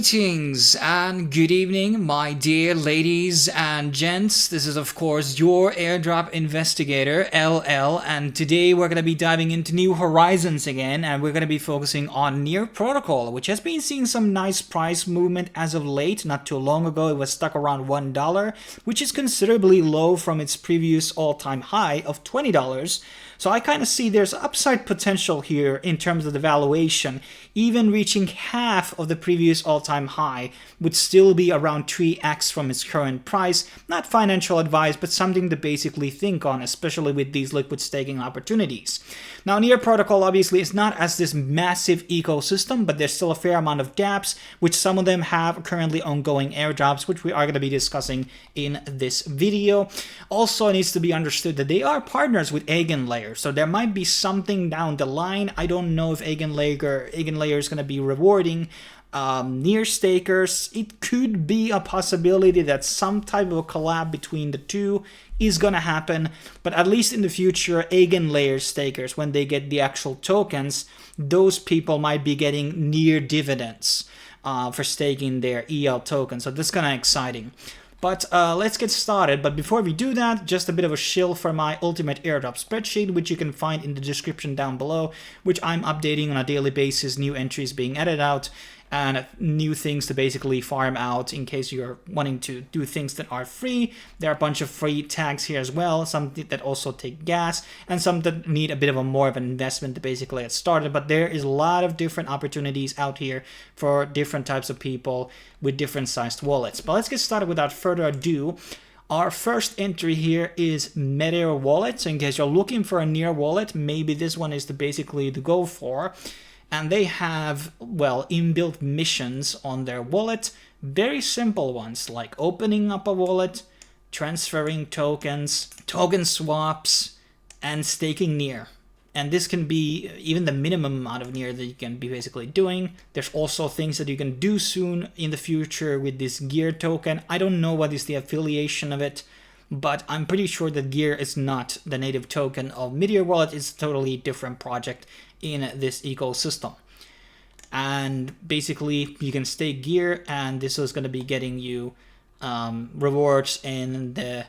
Greetings and good evening, my dear ladies and gents. This is, of course, your airdrop investigator, LL, and today we're going to be diving into New Horizons again, and we're going to be focusing on Near Protocol, which has been seeing some nice price movement as of late. Not too long ago, it was stuck around $1, which is considerably low from its previous all-time high of $20. So I kind of see there's upside potential here in terms of the valuation. Even reaching half of the previous all-time high would still be around 3x from its current price. Not financial advice, but something to basically think on, especially with these liquid staking opportunities. Now, Near Protocol obviously is not as this massive ecosystem, but there's still a fair amount of dApps, which some of them have currently ongoing airdrops, which we are going to be discussing in this video. Also, it needs to be understood that they are partners with Eigenlayer, so there might be something down the line. I don't know if Eigenlayer is going to be rewarding near stakers. It could be a possibility that some type of a collab between the two is gonna happen, but at least in the future, Eigenlayer stakers, when they get the actual tokens, those people might be getting near dividends for staking their EL token. So that's kind of exciting. But let's get started. But before we do that, just a bit of a shill for my ultimate airdrop spreadsheet, which you can find in the description down below, which I'm updating on a daily basis, new entries being added out, and new things to basically farm out in case you're wanting to do things that are free. There are a bunch of free tags here as well, some that also take gas, and some that need a bit of a more of an investment to basically get started. But there is a lot of different opportunities out here for different types of people with different sized wallets. But let's get started without further ado. Our first entry here is Meteor wallet. So in case you're looking for a Near wallet, maybe this one is basically the go for. And they have, well, inbuilt missions on their wallet. Very simple ones, like opening up a wallet, transferring tokens, token swaps, and staking Near. And this can be even the minimum amount of Near that you can be basically doing. There's also things that you can do soon in the future with this Gear token. I don't know what is the affiliation of it, but I'm pretty sure that Gear is not the native token of Meteor wallet. It's a totally different project in this ecosystem. And basically you can stake Gear, and this is going to be getting you rewards in the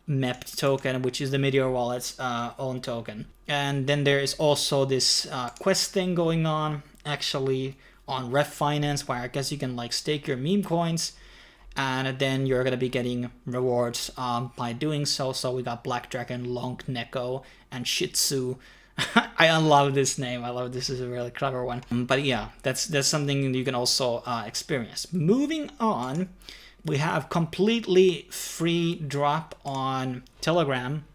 MEP token, which is the Meteor wallet's own token. And then there is also this quest thing going on actually on Ref Finance, where I guess you can like stake your meme coins, and then you're going to be getting rewards by doing so. So we got Black Dragon, Long Neko, and Shih Tzu. I love this name. I love this is a really clever one. But yeah, that's something you can also experience. Moving on, we have completely free drop on Telegram.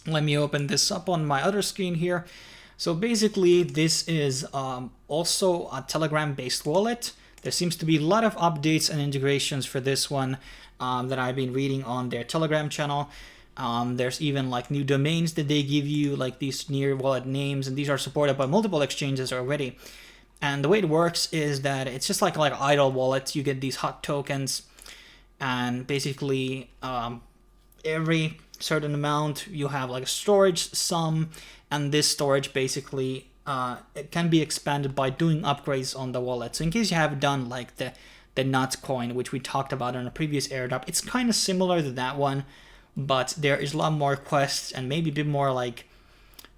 Let me open this up on my other screen here. So basically, this is also a Telegram-based wallet. There seems to be a lot of updates and integrations for this one that I've been reading on their Telegram channel. There's even like new domains that they give you, like these Near wallet names, and these are supported by multiple exchanges already. And the way it works is that it's just like idle wallets. You get these hot tokens, and basically every certain amount you have like a storage sum, and this storage basically it can be expanded by doing upgrades on the wallet. So in case you have done like the Nut coin, which we talked about in a previous airdrop, it's kind of similar to that one, but there is a lot more quests and maybe a bit more like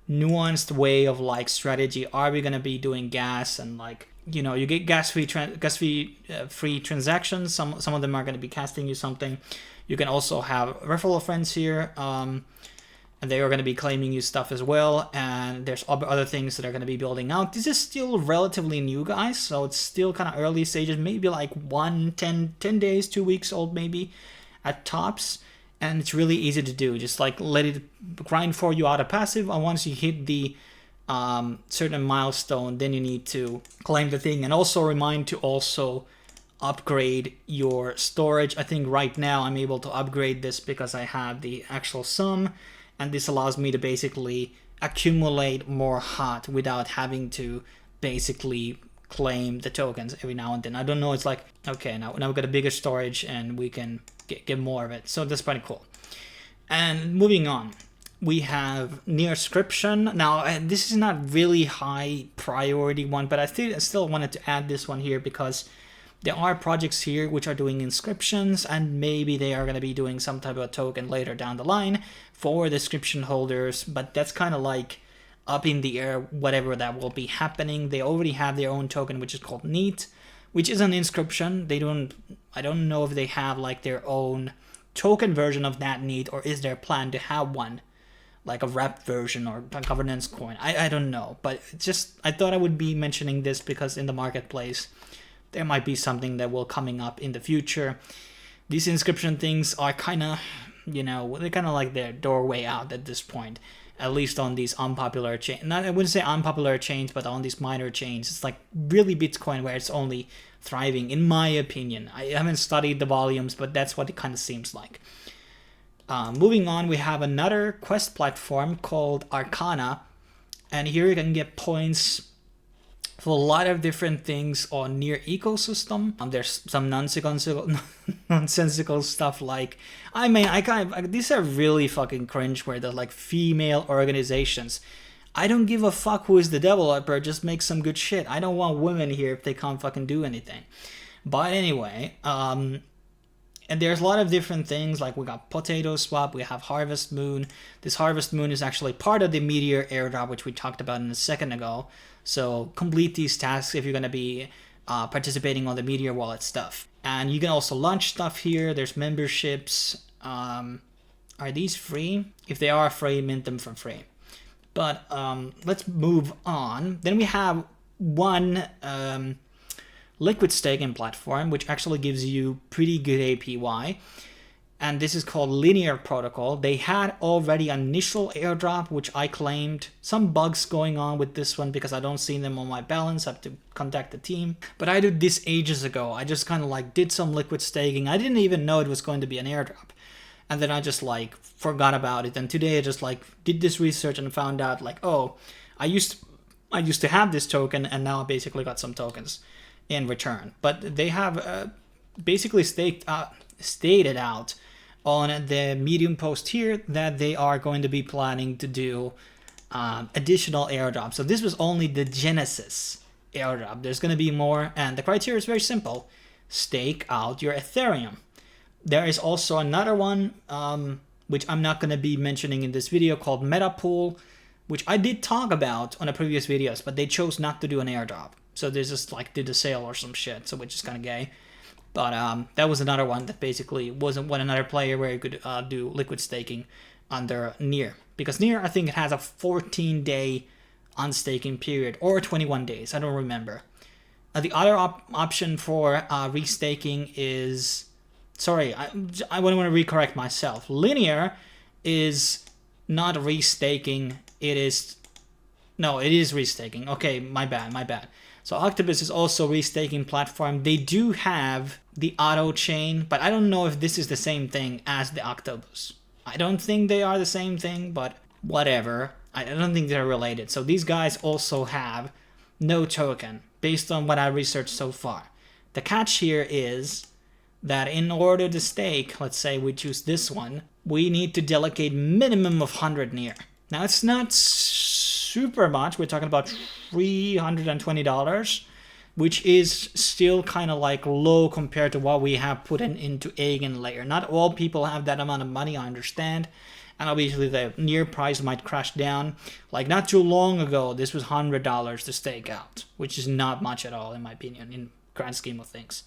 nuanced way of like strategy. Are we going to be doing gas, and like, you know, you get gas free transactions. Some of them are going to be casting you something. You can also have referral friends here, and they are going to be claiming you stuff as well. And there's other things that are going to be building out. This is still relatively new, guys, so it's still kind of early stages, maybe like 10 days, 2 weeks old maybe at tops. And it's really easy to do. Just like let it grind for you out of passive. And once you hit the certain milestone, then you need to claim the thing. And also remind to also upgrade your storage. I think right now I'm able to upgrade this because I have the actual sum. And this allows me to basically accumulate more hot without having to basically claim the tokens every now and then. I don't know. It's like, okay, now we've got a bigger storage and we can get more of it. So that's pretty cool. And moving on, we have Near inscription. Now, this is not really high priority one, but I still wanted to add this one here because There are projects here which are doing inscriptions, and maybe they are going to be doing some type of a token later down the line for the inscription holders, but that's kind of like up in the air, whatever that will be happening. They already have their own token, which is called NEAT, which is an inscription. I don't know if they have like their own token version of that NEAT, or is there a plan to have one, like a wrapped version or a governance coin. I don't know, but just I thought I would be mentioning this because in the marketplace there might be something that will coming up in the future. These inscription things are kind of, they're kind of like their doorway out at this point, at least on these unpopular chains. I wouldn't say unpopular chains, but on these minor chains. It's like really Bitcoin where it's only thriving, in my opinion. I haven't studied the volumes, but that's what it kind of seems like. Moving on, we have another quest platform called Arcana, and here you can get points for a lot of different things on Near ecosystem. There's some nonsensical stuff like, these are really fucking cringe, where they're like female organizations. I don't give a fuck who is the developer, just make some good shit. I don't want women here if they can't fucking do anything. But anyway, and there's a lot of different things, like we got Potato Swap, we have Harvest Moon. This Harvest Moon is actually part of the Meteor airdrop, which we talked about a second ago. So complete these tasks if you're going to be participating on the Meteor wallet stuff. And you can also launch stuff here. There's memberships. Are these free? If they are free, mint them for free. But let's move on. Then we have one liquid staking platform, which actually gives you pretty good APY. And this is called Linear Protocol. They had already an initial airdrop, which I claimed. Some bugs going on with this one because I don't see them on my balance. I have to contact the team. But I did this ages ago. I just kind of like did some liquid staking. I didn't even know it was going to be an airdrop. And then I just like forgot about it. And today I just like did this research and found out like, oh, I used to have this token, and now I basically got some tokens in return. But they have basically stated out on the Medium post here that they are going to be planning to do additional airdrops. So this was only the Genesis airdrop. There's going to be more, and the criteria is very simple. Stake out your Ethereum. There is also another one, which I'm not going to be mentioning in this video, called Metapool, which I did talk about on the previous videos, but they chose not to do an airdrop. So they just like did a sale or some shit, so which is kind of gay. But that was another one that basically wasn't one another player where you could do liquid staking under Near. Because Near, I think it has a 14-day unstaking period, or 21 days, I don't remember. The other option for restaking is... Sorry, I want to recorrect myself. Linear is not restaking, it is... No, it is restaking. Okay, my bad. So Octopus is also a restaking platform. They do have the auto chain, but I don't know if this is the same thing as the Octopus. I don't think they are the same thing, but whatever. I don't think they're related. So these guys also have no token, based on what I researched so far. The catch here is that in order to stake, let's say we choose this one, we need to delegate minimum of 100 Near. Now it's not super much. We're talking about $320, which is still kind of like low compared to what we have put into Eigenlayer. Not all people have that amount of money, I understand. And obviously the Near price might crash down. Like not too long ago, this was $100 to stake out, which is not much at all in my opinion, in grand scheme of things.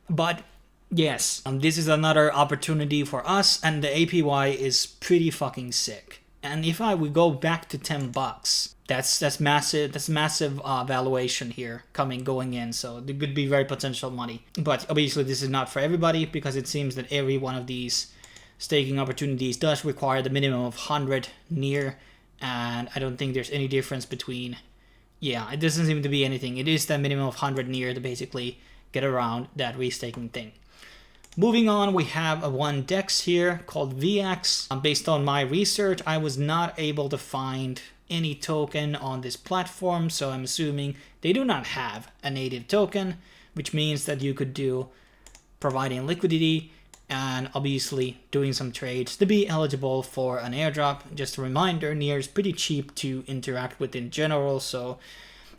But yes, this is another opportunity for us, and the APY is pretty fucking sick. And if I would go back to $10, that's massive. That's massive valuation here going in. So there could be very potential money. But obviously this is not for everybody, because it seems that every one of these staking opportunities does require the minimum of 100 Near, and I don't think there's any difference between. Yeah, it doesn't seem to be anything. It is the minimum of 100 Near to basically get around that restaking thing. Moving on, we have one DEX here called VX. Based on my research, I was not able to find any token on this platform, so I'm assuming they do not have a native token, which means that you could do providing liquidity and obviously doing some trades to be eligible for an airdrop. Just a reminder, Near is pretty cheap to interact with in general, so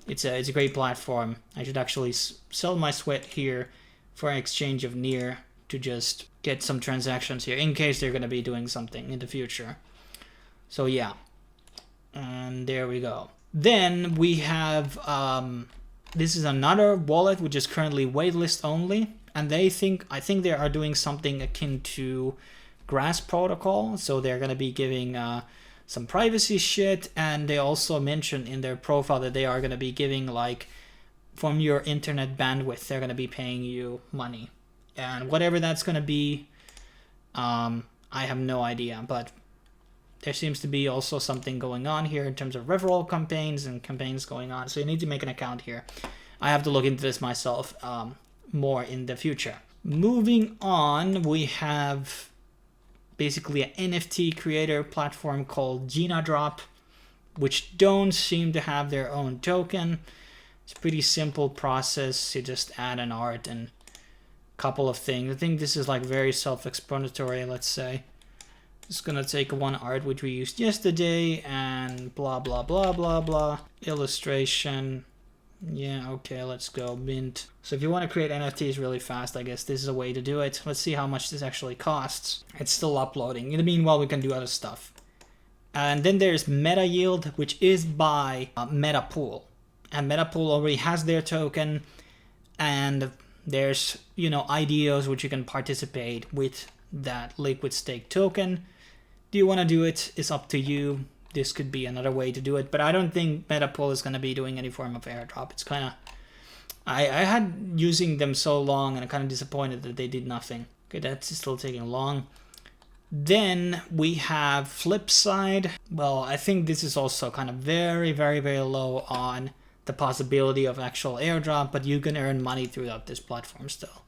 it's a great platform. I should actually sell my sweat here for an exchange of Near to just get some transactions here in case they're going to be doing something in the future. So yeah, and there we go. Then we have this is another wallet which is currently waitlist only, and I think they are doing something akin to Grass protocol. So they're going to be giving some privacy shit, and they also mentioned in their profile that they are going to be giving, like, from your internet bandwidth, they're going to be paying you money, and whatever that's going to be, I have no idea, but there seems to be also something going on here in terms of referral campaigns and campaigns going on. So you need to make an account here. I have to look into this myself more in the future. Moving on, we have basically an NFT creator platform called Airdrops, which don't seem to have their own token. It's a pretty simple process. You just add an art and a couple of things. I think this is like very self-explanatory, let's say. Just gonna take one art which we used yesterday and blah blah blah blah blah. Illustration. Yeah, okay, let's go. Mint. So if you want to create NFTs really fast, I guess this is a way to do it. Let's see how much this actually costs. It's still uploading. In the meanwhile, we can do other stuff. And then there's Meta Yield, which is by Metapool. And Metapool already has their token. And there's, you know, IDOs which you can participate with that liquid stake token. Do you want to do it? It's up to you. This could be another way to do it, but I don't think Metapool is going to be doing any form of airdrop. It's kind of, I had using them so long and I'm kind of disappointed that they did nothing. Okay, that's still taking long. Then we have Flipside. Well, I think this is also kind of very, very, very low on the possibility of actual airdrop, but you can earn money throughout this platform still.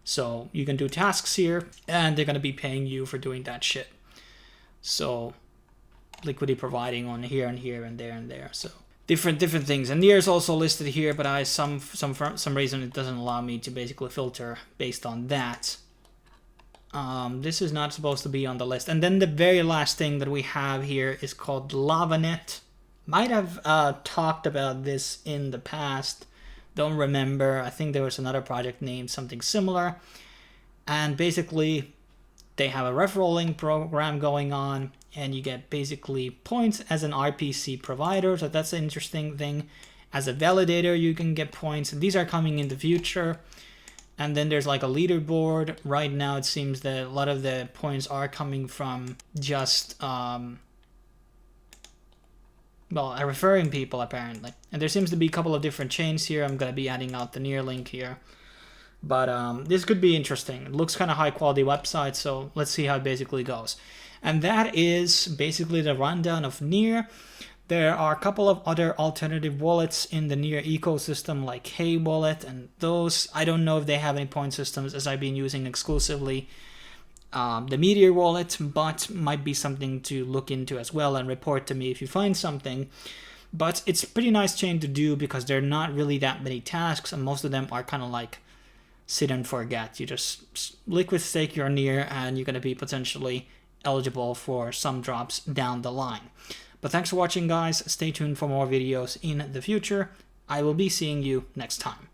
So you can do tasks here and they're going to be paying you for doing that shit. So liquidity providing on here and here and there and there. So different things. And Near is also listed here, but for some reason it doesn't allow me to basically filter based on that. This is not supposed to be on the list. And then the very last thing that we have here is called LavaNet. Might have talked about this in the past. Don't remember. I think there was another project named something similar. And basically they have a referral link program going on, and you get basically points as an RPC provider. So that's an interesting thing. As a validator, you can get points. And these are coming in the future. And then there's like a leaderboard. Right now, it seems that a lot of the points are coming from just, referring people, apparently. And there seems to be a couple of different chains here. I'm going to be adding out the Near link here. But this could be interesting. It looks kind of high quality website. So let's see how it basically goes. And that is basically the rundown of Near. There are a couple of other alternative wallets in the Near ecosystem, like Hey Wallet, and those, I don't know if they have any point systems, as I've been using exclusively the Meteor wallet, but might be something to look into as well and report to me if you find something. But it's a pretty nice chain to do because there are not really that many tasks, and most of them are kind of like sit and forget. You just liquid stake your Near and you're going to be potentially eligible for some drops down the line. But thanks for watching, guys. Stay tuned for more videos in the future. I will be seeing you next time.